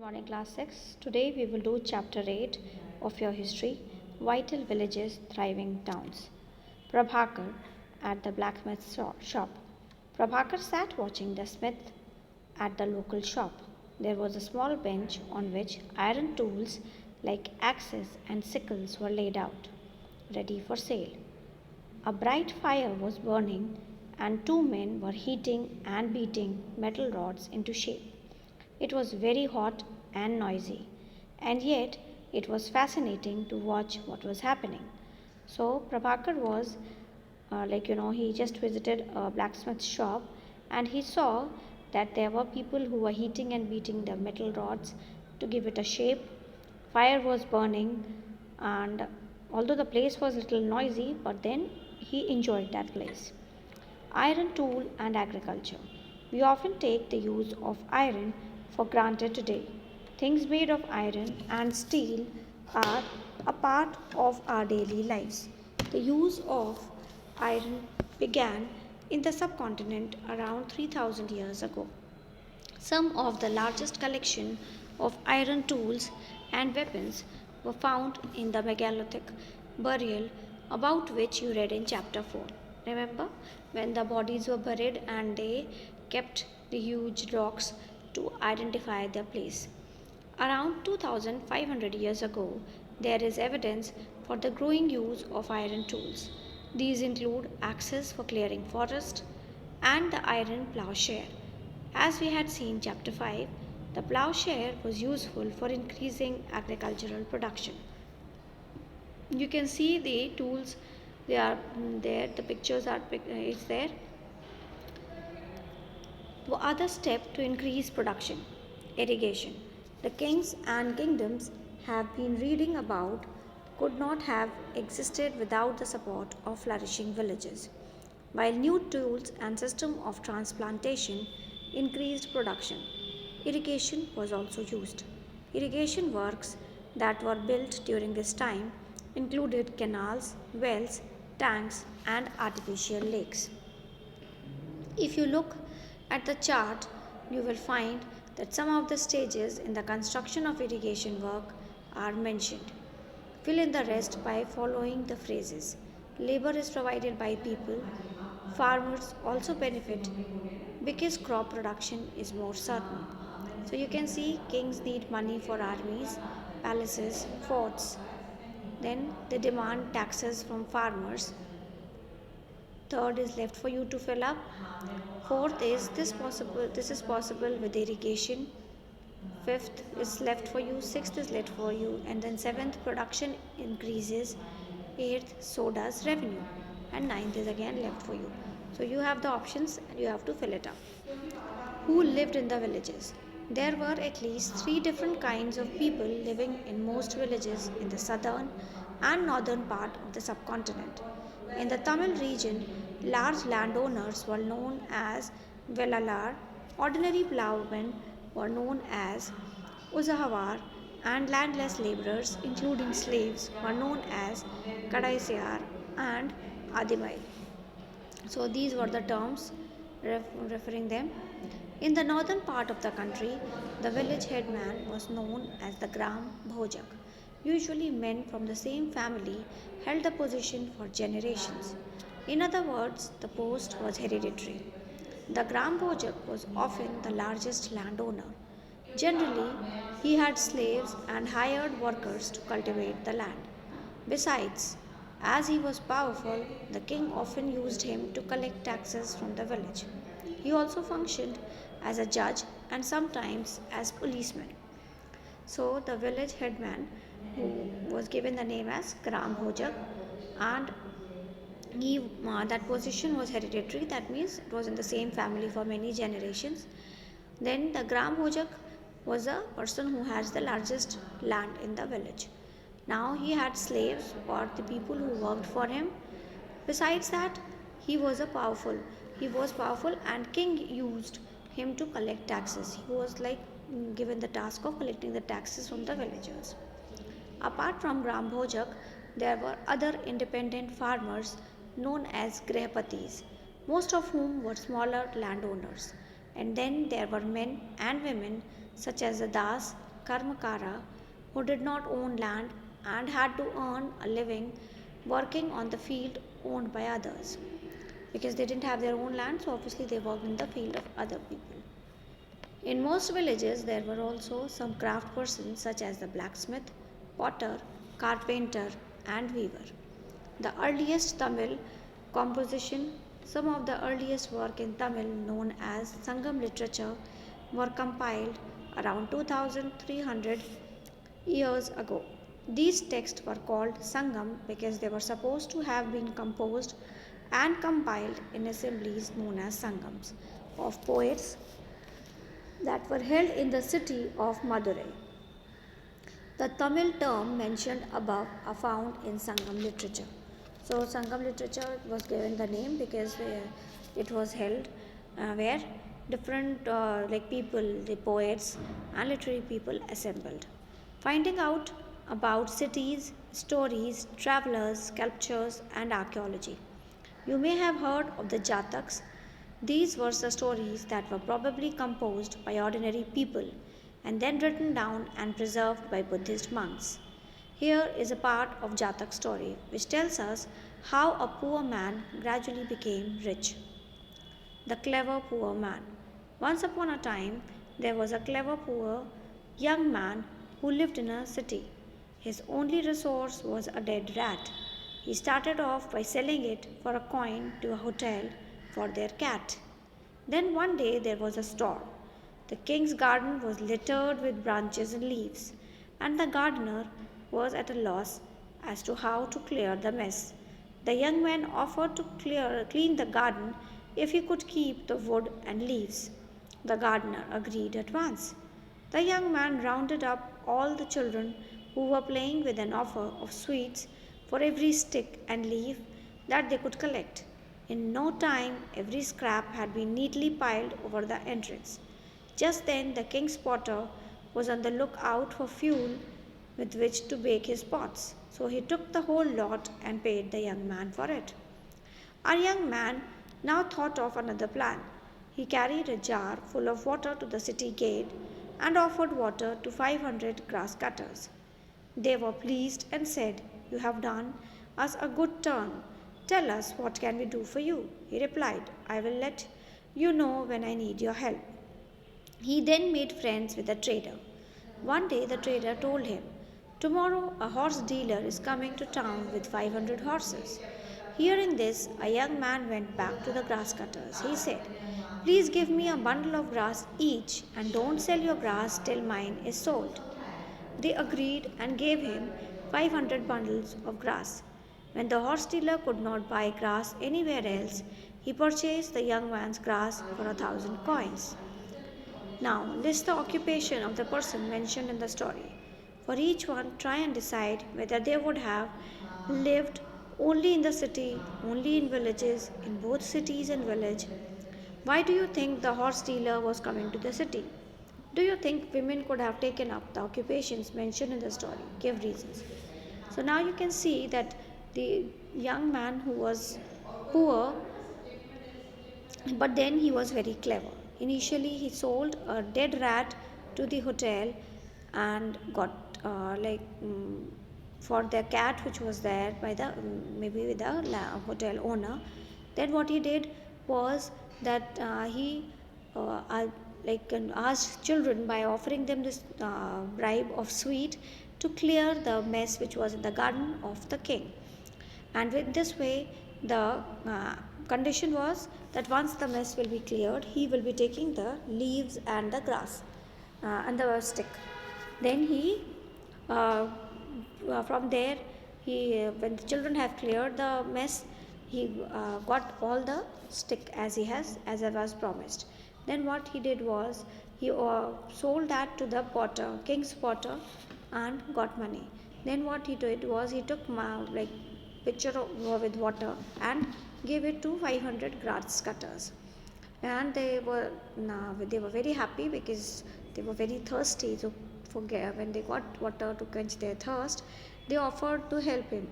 morning, class 6. Today we will do chapter 8 of your history, Vital Villages, Thriving Towns. Prabhakar at the blacksmith shop. Prabhakar sat watching the smith at the local shop. There was a small bench on which iron tools like axes and sickles were laid out, ready for sale. A bright fire was burning, and two men were heating and beating metal rods into shape. It was very hot and noisy, and yet it was fascinating to watch what was happening. So, Prabhakar was he just visited a blacksmith shop and he saw that there were people who were heating and beating the metal rods to give it a shape. Fire was burning, and although the place was a little noisy, but then he enjoyed that place. Iron tool and agriculture. We often take the use of iron for granted today. Things made of iron and steel are a part of our daily lives. The use of iron began in the subcontinent around 3000 years ago. Some of the largest collection of iron tools and weapons were found in the megalithic burial about which you read in chapter 4. Remember when the bodies were buried and they kept the huge rocks to identify their place. Around 2500 years ago, there is evidence for the growing use of iron tools. These include axes for clearing forest and the iron plowshare. As we had seen chapter 5, the plowshare was useful for increasing agricultural production. You can see the tools, they are there, the pictures are is there. The other step to increase production, irrigation. The kings and kingdoms have been reading about could not have existed without the support of flourishing villages. While new tools and system of transplantation increased production, irrigation was also used. Irrigation works that were built during this time included canals, wells, tanks, and artificial lakes. If you look at the chart, you will find that some of the stages in the construction of irrigation work are mentioned. Fill in the rest by following the phrases. Labor is provided by people. Farmers also benefit because crop production is more certain. So you can see kings need money for armies, palaces, forts. Then they demand taxes from farmers. Third is left for you to fill up. Fourth is this is possible with irrigation. Fifth is left for you. Sixth is left for you. And then seventh, production increases. Eighth, so does revenue. And ninth is again left for you. So you have the options and you have to fill it up. Who lived in the villages? There were at least three different kinds of people living in most villages in the southern and northern part of the subcontinent. In the Tamil region, large landowners were known as Velalar, ordinary ploughmen were known as Uzahavar, and landless laborers, including slaves, were known as Kadaisiar and Adibai. So these were the terms referring them. In the northern part of the country, the village headman was known as the Gram Bhojak. Usually, men from the same family held the position for generations. In other words, the post was hereditary. The Gram Bhojak was often the largest landowner. Generally, he had slaves and hired workers to cultivate the land. Besides, as he was powerful, the king often used him to collect taxes from the village. He also functioned as a judge and sometimes as policeman. So the village headman, who was given the name as Gram Bhojak, and that position was hereditary. That means it was in the same family for many generations. Then the Gram Bhojak was a person who has the largest land in the village. Now he had slaves or the people who worked for him. Besides that, he was a powerful. He was powerful, and king used him to collect taxes. He was like given the task of collecting the taxes from the villagers. Apart from Gram Bhojak, there were other independent farmers known as Grihapatis, most of whom were smaller landowners. And then there were men and women such as the Das, Karmakara who did not own land and had to earn a living working on the field owned by others. Because they didn't have their own land, so obviously they worked in the field of other people. In most villages, there were also some craft persons such as the blacksmith, potter, carpenter, and weaver. The earliest Tamil composition, some of the earliest work in Tamil known as Sangam literature, were compiled around 2300 years ago. These texts were called Sangam because they were supposed to have been composed and compiled in assemblies known as Sangams of poets that were held in the city of Madurai. The Tamil term mentioned above are found in Sangam literature. So, Sangam literature was given the name because it was held where different like people, the poets and literary people assembled. Finding out about cities, stories, travelers, sculptures, and archaeology. You may have heard of the Jataks. These were the stories that were probably composed by ordinary people and then written down and preserved by Buddhist monks. Here is a part of Jatak story which tells us how a poor man gradually became rich. The clever poor man. Once upon a time, there was a clever poor young man who lived in a city. His only resource was a dead rat. He started off by selling it for a coin to a hotel for their cat. Then one day there was a storm. The king's garden was littered with branches and leaves, and the gardener was at a loss as to how to clear the mess. The young man offered to clean the garden if he could keep the wood and leaves. The gardener agreed at once. The young man rounded up all the children who were playing with an offer of sweets for every stick and leaf that they could collect. In no time, every scrap had been neatly piled over the entrance. Just then, the king's potter was on the lookout for fuel with which to bake his pots, so he took the whole lot and paid the young man for it. Our young man now thought of another plan. He carried a jar full of water to the city gate and offered water to 500 grass cutters. They were pleased and said, "You have done us a good turn. Tell us what can we do for you?" He replied, "I will let you know when I need your help." He then made friends with a trader. One day the trader told him, "Tomorrow a horse dealer is coming to town with 500 horses." Hearing this, a young man went back to the grass cutters. He said, "Please give me a bundle of grass each and don't sell your grass till mine is sold." They agreed and gave him 500 bundles of grass. When the horse dealer could not buy grass anywhere else, he purchased the young man's grass for 1,000 coins. Now, list the occupation of the person mentioned in the story. For each one, try and decide whether they would have lived only in the city, only in villages, in both cities and village. Why do you think the horse dealer was coming to the city? Do you think women could have taken up the occupations mentioned in the story? Give reasons. So now you can see that the young man who was poor, but then he was very clever. Initially, he sold a dead rat to the hotel and got for the cat which was there by the maybe with the hotel owner. Then what he did was that he asked children by offering them this bribe of sweet to clear the mess which was in the garden of the king. And with this way, the condition was that once the mess will be cleared, he will be taking the leaves and the grass and the stick. Then he, from there, when the children have cleared the mess, he got all the stick as I was promised. Then what he did was he sold that to the potter, king's potter, and got money. Then what he did was he took pitcher with water and gave it to 500 grass cutters, and they were very happy because they were very thirsty. So when they got water to quench their thirst, they offered to help him.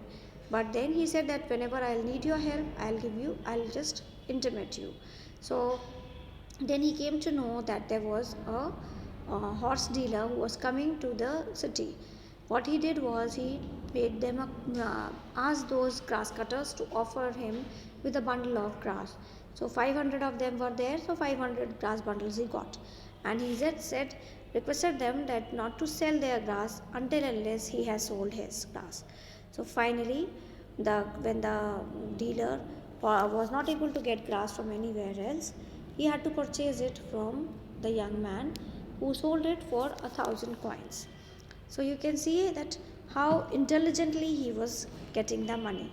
But then he said that whenever I'll need your help, I'll just intimate you. So then he came to know that there was a horse dealer who was coming to the city. What he did was he made them asked those grass cutters to offer him with a bundle of grass. So 500 of them were there, so 500 grass bundles he got. And he said requested them that not to sell their grass until unless he has sold his grass. So finally, when the dealer was not able to get grass from anywhere else, he had to purchase it from the young man who sold it for 1,000 coins. So you can see that how intelligently he was getting the money.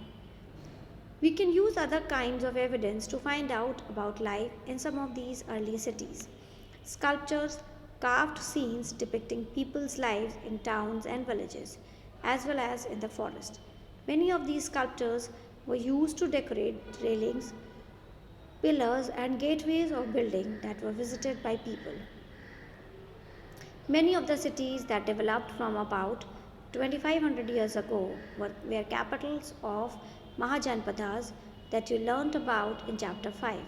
We can use other kinds of evidence to find out about life in some of these early cities. Sculptures carved scenes depicting people's lives in towns and villages, as well as in the forest. Many of these sculptures were used to decorate railings, pillars, and gateways of buildings that were visited by people. Many of the cities that developed from about 2500 years ago were capitals of Mahajanpadas that you learnt about in chapter 5.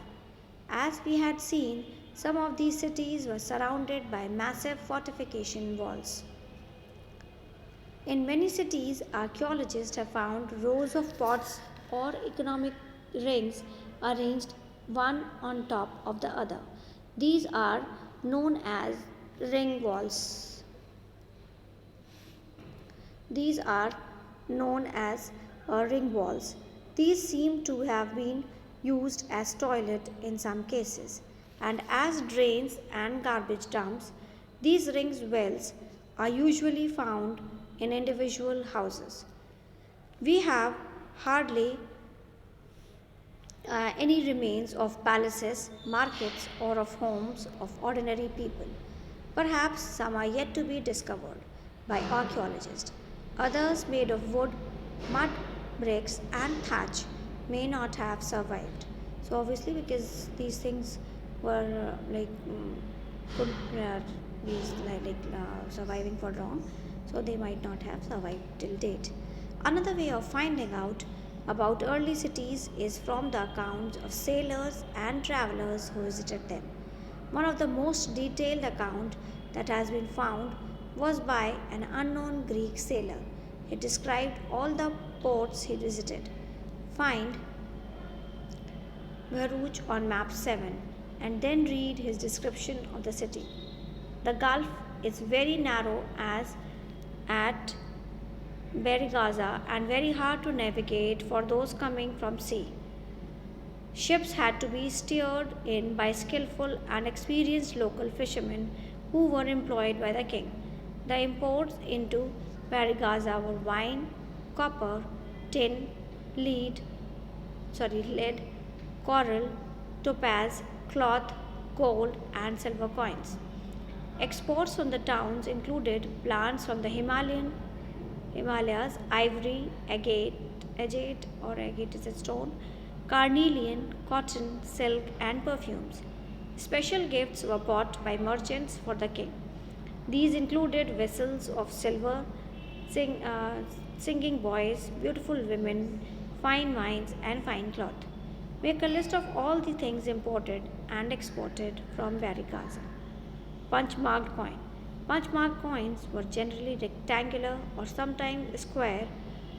As we had seen, some of these cities were surrounded by massive fortification walls. In many cities, archaeologists have found rows of pots or economic rings arranged one on top of the other. These are known as ring walls. These are known as ring walls. These seem to have been used as toilet in some cases and as drains and garbage dumps. These ring wells are usually found in individual houses. We have hardly any remains of palaces, markets, or of homes of ordinary people. Perhaps some are yet to be discovered by archaeologists. Others, made of wood, mud, bricks, and thatch, may not have survived. So, obviously, because these things were could be surviving for long, so they might not have survived till date. Another way of finding out about early cities is from the accounts of sailors and travelers who visited them. One of the most detailed accounts that has been found was by an unknown Greek sailor. He described all the ports he visited. Find Bharuch on map 7 and then read his description of the city. The gulf is very narrow as at Berigaza and very hard to navigate for those coming from sea. Ships had to be steered in by skillful and experienced local fishermen who were employed by the king. The imports into Berigaza were wine, copper, tin, lead, coral, topaz, cloth, gold, and silver coins. Exports from the towns included plants from the Himalayas, ivory, agate is a stone, carnelian, cotton, silk, and perfumes. Special gifts were bought by merchants for the king. These included vessels of silver, singing boys, beautiful women, fine wines, and fine cloth. Make a list of all the things imported and exported from Varikaza. Punch marked coin. Punch marked coins were generally rectangular or sometimes square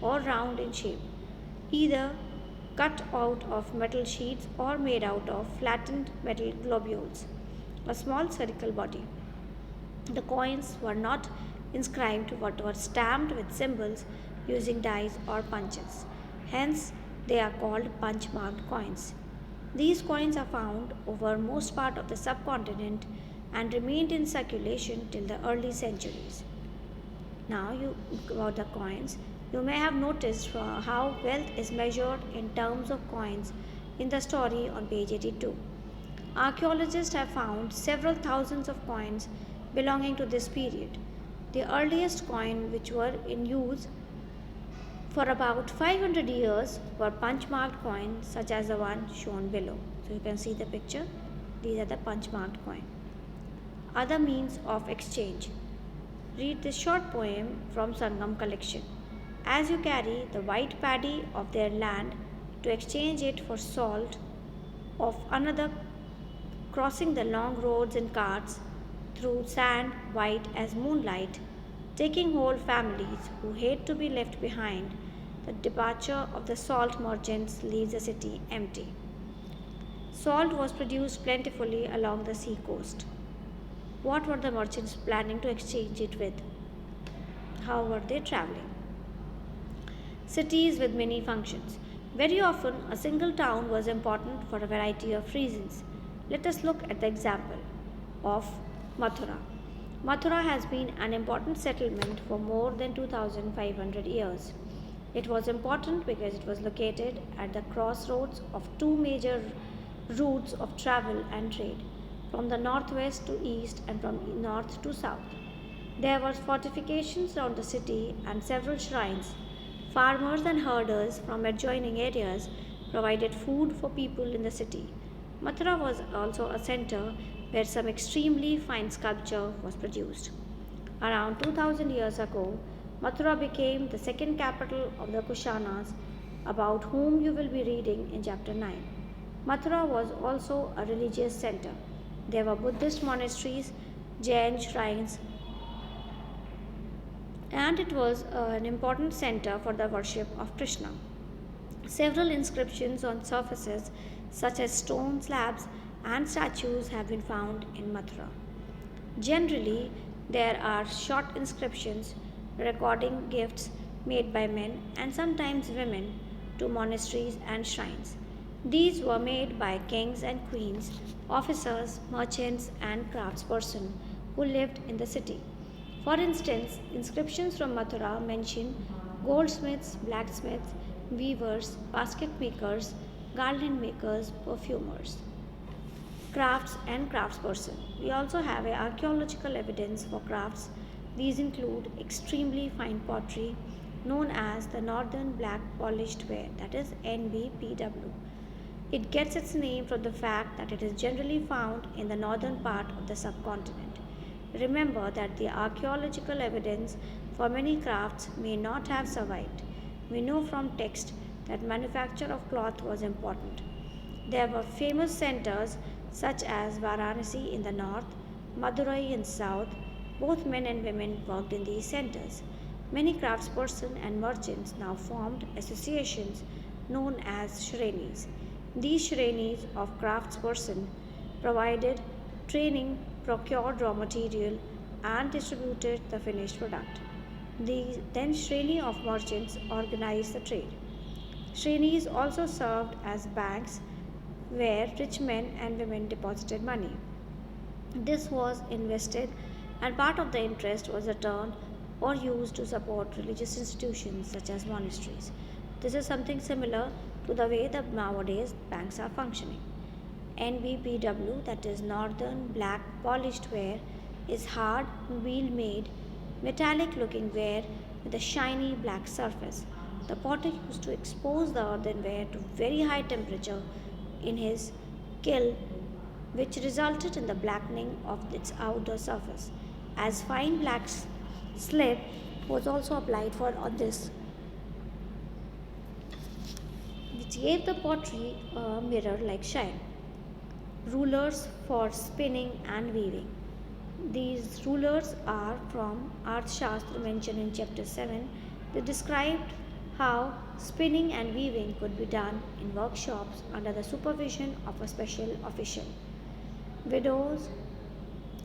or round in shape, either cut out of metal sheets or made out of flattened metal globules, a small spherical body. The coins were not inscribed but were stamped with symbols using dies or punches. Hence, they are called punch marked coins. These coins are found over most part of the subcontinent and remained in circulation till the early centuries. Now, about the coins, you may have noticed how wealth is measured in terms of coins in the story on page 82. Archaeologists have found several thousands of coins belonging to this period. The earliest coins which were in use for about 500 years were punch marked coins such as the one shown below. So you can see the picture. These are the punch marked coins. Other means of exchange. Read this short poem from Sangam collection. As you carry the white paddy of their land to exchange it for salt of another, crossing the long roads in carts, through sand white as moonlight, taking whole families who hate to be left behind. The departure of the salt merchants leaves the city empty. Salt was produced plentifully along the sea coast. What were the merchants planning to exchange it with? How were they traveling? Cities with many functions. Very often, a single town was important for a variety of reasons. Let us look at the example of Mathura. Mathura has been an important settlement for more than 2500 years. It was important because it was located at the crossroads of two major routes of travel and trade, from the northwest to east and from north to south. There were fortifications around the city and several shrines. Farmers and herders from adjoining areas provided food for people in the city. Mathura was also a center where some extremely fine sculpture was produced. Around 2000 years ago, Mathura became the second capital of the Kushanas, about whom you will be reading in chapter 9. Mathura was also a religious center. There were Buddhist monasteries, Jain shrines, and it was an important center for the worship of Krishna. Several inscriptions on surfaces, such as stone slabs and statues, have been found in Mathura. Generally, there are short inscriptions recording gifts made by men and sometimes women to monasteries and shrines. These were made by kings and queens, officers, merchants, and craftspersons who lived in the city. For instance, inscriptions from Mathura mention goldsmiths, blacksmiths, weavers, basket makers, garland makers, perfumers, crafts, and craftsperson. We also have archaeological evidence for crafts. These include extremely fine pottery known as the Northern Black Polished Ware, that is NBPW. It gets its name from the fact that it is generally found in the northern part of the subcontinent. Remember that the archaeological evidence for many crafts may not have survived. We know from text that manufacture of cloth was important. There were famous centers such as Varanasi in the north, Madurai in south. Both men and women worked in these centers. Many craftspersons and merchants now formed associations known as shrenis. These shrenis of craftspersons provided training, procured raw material, and distributed the finished product. The then Shreni of merchants organized the trade. Shrenis also served as banks where rich men and women deposited money. This was invested, and part of the interest was returned or used to support religious institutions such as monasteries. This is something similar to the way that nowadays banks are functioning. NBPW, that is Northern Black Polished Ware, is hard, wheel made, metallic looking ware with a shiny black surface. The potter used to expose the earthenware to very high temperature in his kiln, which resulted in the blackening of its outer surface. As fine black slip was also applied for on this, which gave the pottery a mirror like shine. Rulers for spinning and weaving. These rulers are from Arthashastra mentioned in chapter 7. They described how spinning and weaving could be done in workshops under the supervision of a special official. Widows,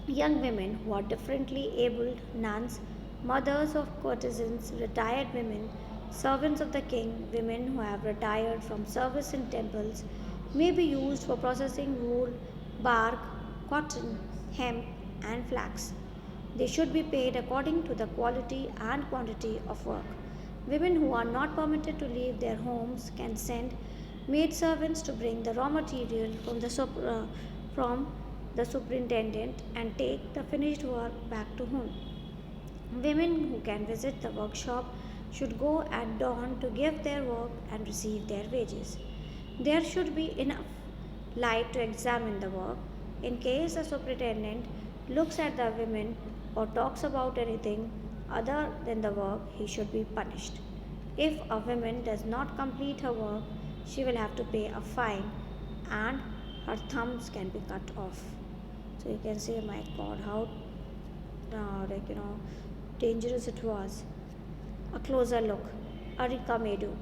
young women who are differently abled, nuns, mothers of courtesans, retired women, servants of the king, women who have retired from service in temples, may be used for processing wool, bark, cotton, hemp, and flax. They should be paid according to the quality and quantity of work. Women who are not permitted to leave their homes can send maid servants to bring the raw material from the superintendent and take the finished work back to home. Women who can visit the workshop should go at dawn to give their work and receive their wages. There should be enough light to examine the work. In case the superintendent looks at the women or talks about anything other than the work, he should be punished. If a woman does not complete her work, she will have to pay a fine and her thumbs can be cut off. So you can see, my God, how dangerous it was. A closer look. Arika Medu.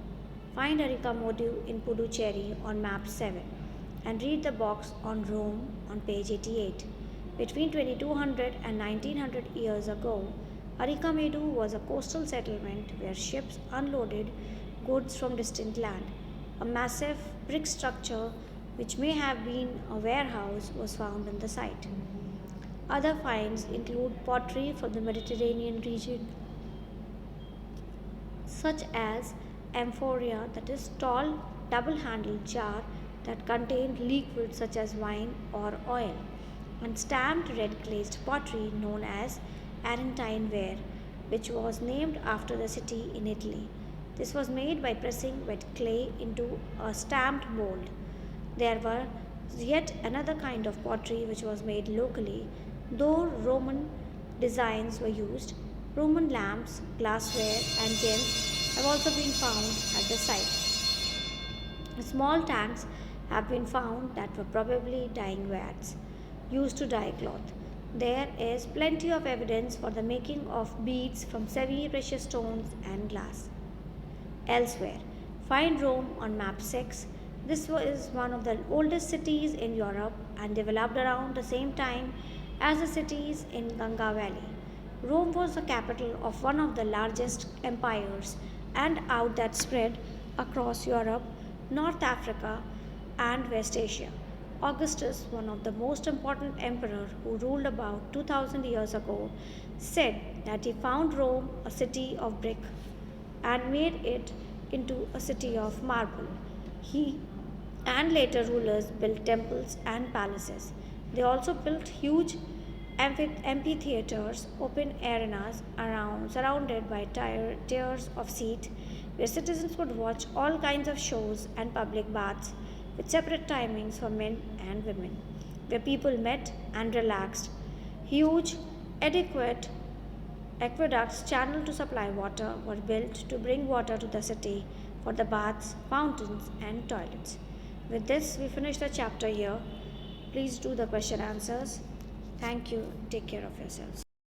Find Arika Medu in Puducherry on map 7 and read the box on Rome on page 88. Between 2200 and 1900 years ago, Arika Medu was a coastal settlement where ships unloaded goods from distant land. A massive brick structure, which may have been a warehouse, was found on the site. Other finds include pottery from the Mediterranean region, such as amphoria, that is tall double-handled jar that contained liquids such as wine or oil, and stamped red glazed pottery known as Arentine ware, which was named after the city in Italy. This was made by pressing wet clay into a stamped mold. There were yet another kind of pottery which was made locally, though Roman designs were used. Roman lamps, glassware, and gems have also been found at the site. Small tanks have been found that were probably dyeing vats used to dye cloth. There is plenty of evidence for the making of beads from semi precious stones and glass. Elsewhere, find Rome on map 6. This was one of the oldest cities in Europe and developed around the same time as the cities in Ganga Valley. Rome was the capital of one of the largest empires and out that spread across Europe, North Africa, and West Asia. Augustus, one of the most important emperors who ruled about 2000 years ago, said that he found Rome a city of brick and made it into a city of marble. He and later rulers built temples and palaces. They also built huge amphitheaters, open arenas around, surrounded by tiers of seats where citizens could watch all kinds of shows, and public baths with separate timings for men and women, where people met and relaxed. Huge, adequate aqueducts channeled to supply water were built to bring water to the city for the baths, fountains, and toilets. With this, we finish the chapter here. Please do the question answers. Thank you. Take care of yourselves.